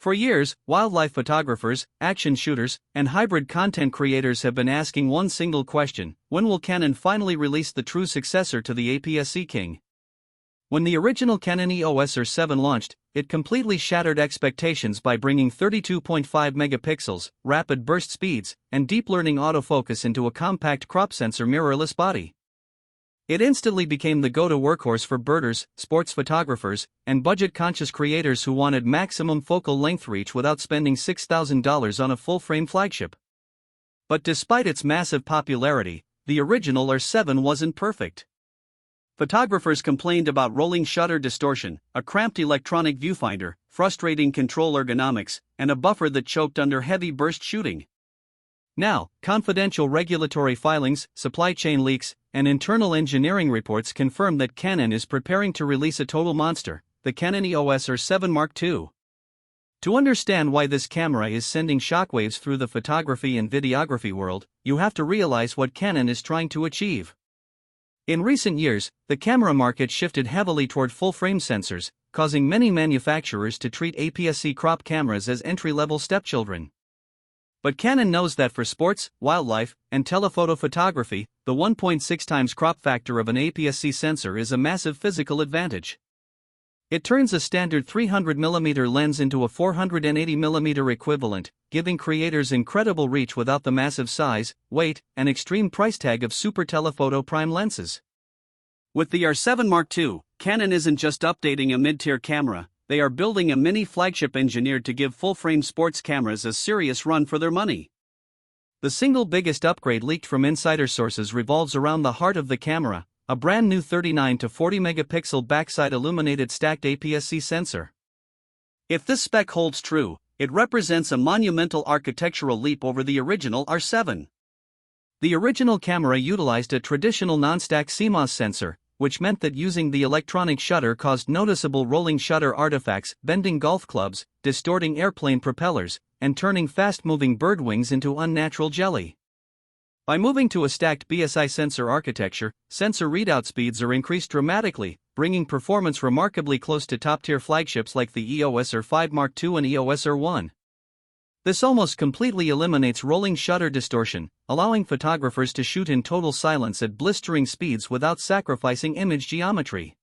For years, wildlife photographers, action shooters, and hybrid content creators have been asking one single question: when will Canon finally release the true successor to the APS-C king? When the original Canon EOS R7 launched, it completely shattered expectations by bringing 32.5 megapixels, rapid burst speeds, and deep learning autofocus into a compact crop sensor mirrorless body. It instantly became the go-to workhorse for birders, sports photographers, and budget-conscious creators who wanted maximum focal length reach without spending $6,000 on a full-frame flagship. But despite its massive popularity, the original R7 wasn't perfect. Photographers complained about rolling shutter distortion, a cramped electronic viewfinder, frustrating control ergonomics, and a buffer that choked under heavy burst shooting. Now, confidential regulatory filings, supply chain leaks, and internal engineering reports confirm that Canon is preparing to release a total monster, the Canon EOS R7 Mark II. To understand why this camera is sending shockwaves through the photography and videography world, you have to realize what Canon is trying to achieve. In recent years, the camera market shifted heavily toward full-frame sensors, causing many manufacturers to treat APS-C crop cameras as entry-level stepchildren. But Canon knows that for sports, wildlife, and telephoto photography, the 1.6 times crop factor of an APS-C sensor is a massive physical advantage. It turns a standard 300mm lens into a 480mm equivalent, giving creators incredible reach without the massive size, weight, and extreme price tag of super telephoto prime lenses. With the R7 Mark II, Canon isn't just updating a mid-tier camera, they are building a mini flagship engineered to give full-frame sports cameras a serious run for their money. The single biggest upgrade leaked from insider sources revolves around the heart of the camera, a brand new 39 to 40 megapixel backside illuminated stacked APS-C sensor. If this spec holds true, it represents a monumental architectural leap over the original R7. The original camera utilized a traditional non-stack CMOS sensor, which meant that using the electronic shutter caused noticeable rolling shutter artifacts, bending golf clubs, distorting airplane propellers, and turning fast-moving bird wings into unnatural jelly. By moving to a stacked BSI sensor architecture, sensor readout speeds are increased dramatically, bringing performance remarkably close to top-tier flagships like the EOS R5 Mark II and EOS R1. This almost completely eliminates rolling shutter distortion, allowing photographers to shoot in total silence at blistering speeds without sacrificing image geometry.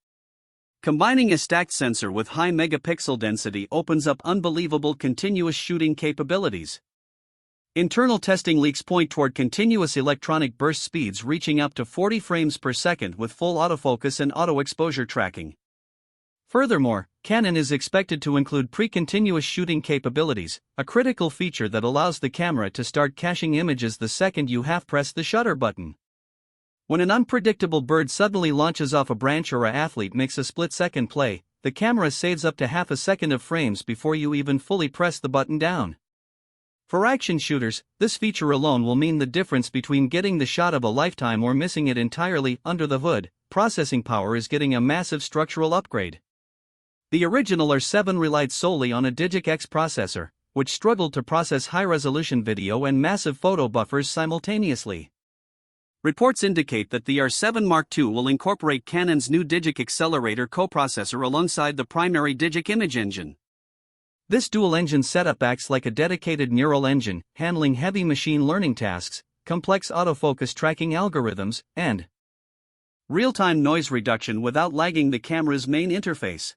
Combining a stacked sensor with high megapixel density opens up unbelievable continuous shooting capabilities. Internal testing leaks point toward continuous electronic burst speeds reaching up to 40 frames per second with full autofocus and auto-exposure tracking. Furthermore, Canon is expected to include pre-continuous shooting capabilities, a critical feature that allows the camera to start caching images the second you half-press the shutter button. When an unpredictable bird suddenly launches off a branch or an athlete makes a split-second play, the camera saves up to half a second of frames before you even fully press the button down. For action shooters, this feature alone will mean the difference between getting the shot of a lifetime or missing it entirely. Under the hood, processing power is getting a massive structural upgrade. The original R7 relied solely on a Digic X processor, which struggled to process high-resolution video and massive photo buffers simultaneously. Reports indicate that the R7 Mark II will incorporate Canon's new Digic accelerator coprocessor alongside the primary Digic image engine. This dual-engine setup acts like a dedicated neural engine, handling heavy machine learning tasks, complex autofocus tracking algorithms, and real-time noise reduction without lagging the camera's main interface.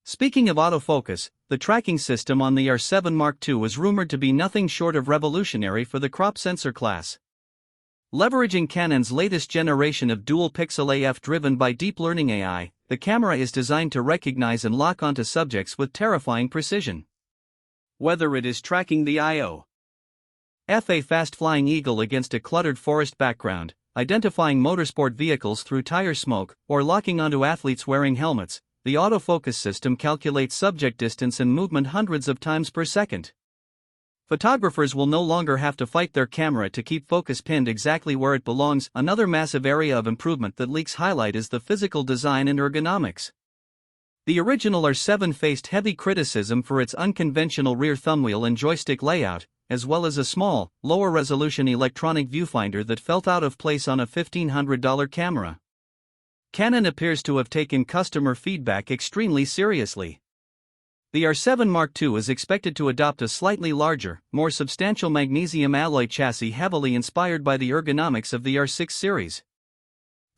Speaking of autofocus, the tracking system on the R7 Mark II is rumored to be nothing short of revolutionary for the crop sensor class. Leveraging Canon's latest generation of dual-pixel AF driven by deep learning AI, the camera is designed to recognize and lock onto subjects with terrifying precision. Whether it is tracking the I/O a fast-flying eagle against a cluttered forest background, identifying motorsport vehicles through tire smoke, or locking onto athletes wearing helmets, the autofocus system calculates subject distance and movement hundreds of times per second. Photographers will no longer have to fight their camera to keep focus pinned exactly where it belongs. Another massive area of improvement that leaks highlight is the physical design and ergonomics. The original R7 faced heavy criticism for its unconventional rear thumbwheel and joystick layout, as well as a small, lower-resolution electronic viewfinder that felt out of place on a $1,500 camera. Canon appears to have taken customer feedback extremely seriously. The R7 Mark II is expected to adopt a slightly larger, more substantial magnesium alloy chassis heavily inspired by the ergonomics of the R6 series.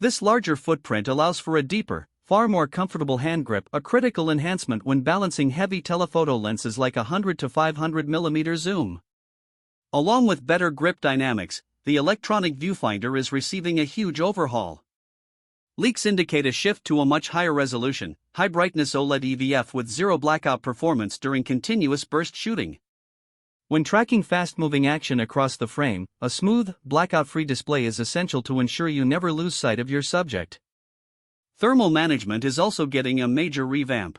This larger footprint allows for a deeper, far more comfortable hand grip, a critical enhancement when balancing heavy telephoto lenses like 100 to 500 mm zoom. Along with better grip dynamics, the electronic viewfinder is receiving a huge overhaul. Leaks indicate a shift to a much higher resolution, high-brightness OLED EVF with zero blackout performance during continuous burst shooting. When tracking fast-moving action across the frame, a smooth, blackout-free display is essential to ensure you never lose sight of your subject. Thermal management is also getting a major revamp.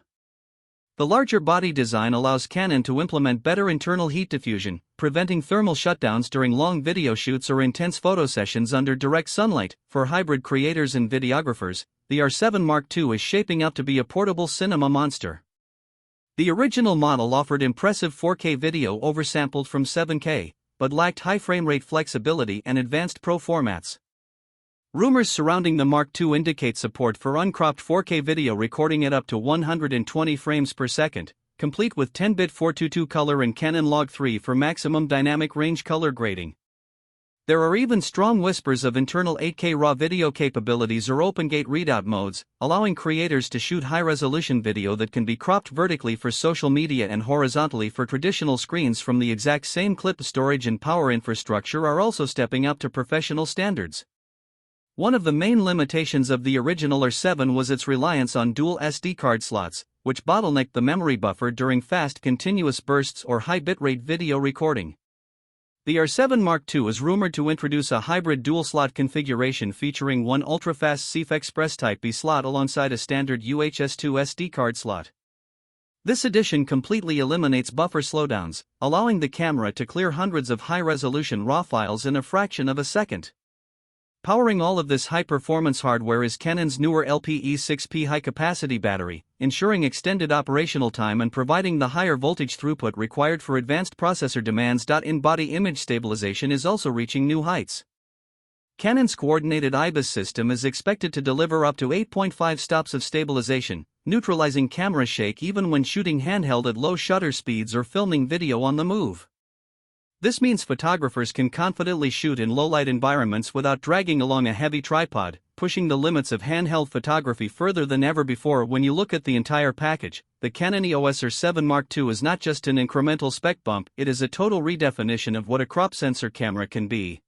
The larger body design allows Canon to implement better internal heat diffusion, preventing thermal shutdowns during long video shoots or intense photo sessions under direct sunlight. For hybrid creators and videographers, the R7 Mark II is shaping up to be a portable cinema monster. The original model offered impressive 4K video oversampled from 7K, but lacked high frame rate flexibility and advanced Pro formats. Rumors surrounding the Mark II indicate support for uncropped 4K video recording at up to 120 frames per second, complete with 10-bit 422 color and Canon Log 3 for maximum dynamic range color grading. There are even strong whispers of internal 8K RAW video capabilities or OpenGate readout modes, allowing creators to shoot high-resolution video that can be cropped vertically for social media and horizontally for traditional screens from the exact same clip. Storage and power infrastructure are also stepping up to professional standards. One of the main limitations of the original R7 was its reliance on dual SD card slots, which bottlenecked the memory buffer during fast continuous bursts or high bitrate video recording. The R7 Mark II is rumored to introduce a hybrid dual-slot configuration featuring one ultra-fast CF Express Type B slot alongside a standard UHS-2 SD card slot. This addition completely eliminates buffer slowdowns, allowing the camera to clear hundreds of high-resolution RAW files in a fraction of a second. Powering all of this high-performance hardware is Canon's newer LPE6P high-capacity battery, ensuring extended operational time and providing the higher voltage throughput required for advanced processor demands. In-body image stabilization is also reaching new heights. Canon's coordinated IBIS system is expected to deliver up to 8.5 stops of stabilization, neutralizing camera shake even when shooting handheld at low shutter speeds or filming video on the move. This means photographers can confidently shoot in low-light environments without dragging along a heavy tripod, pushing the limits of handheld photography further than ever before. When you look at the entire package, the Canon EOS R7 Mark II is not just an incremental spec bump, it is a total redefinition of what a crop sensor camera can be.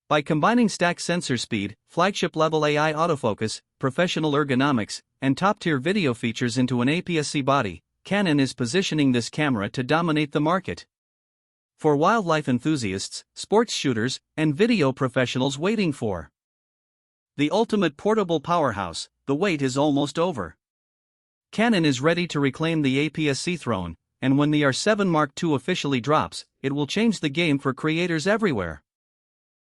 By combining stacked sensor speed, flagship-level AI autofocus, professional ergonomics, and top-tier video features into an APS-C body, Canon is positioning this camera to dominate the market. For wildlife enthusiasts, sports shooters, and video professionals waiting for the ultimate portable powerhouse, the wait is almost over. Canon is ready to reclaim the APS-C throne, and when the R7 Mark II officially drops, it will change the game for creators everywhere.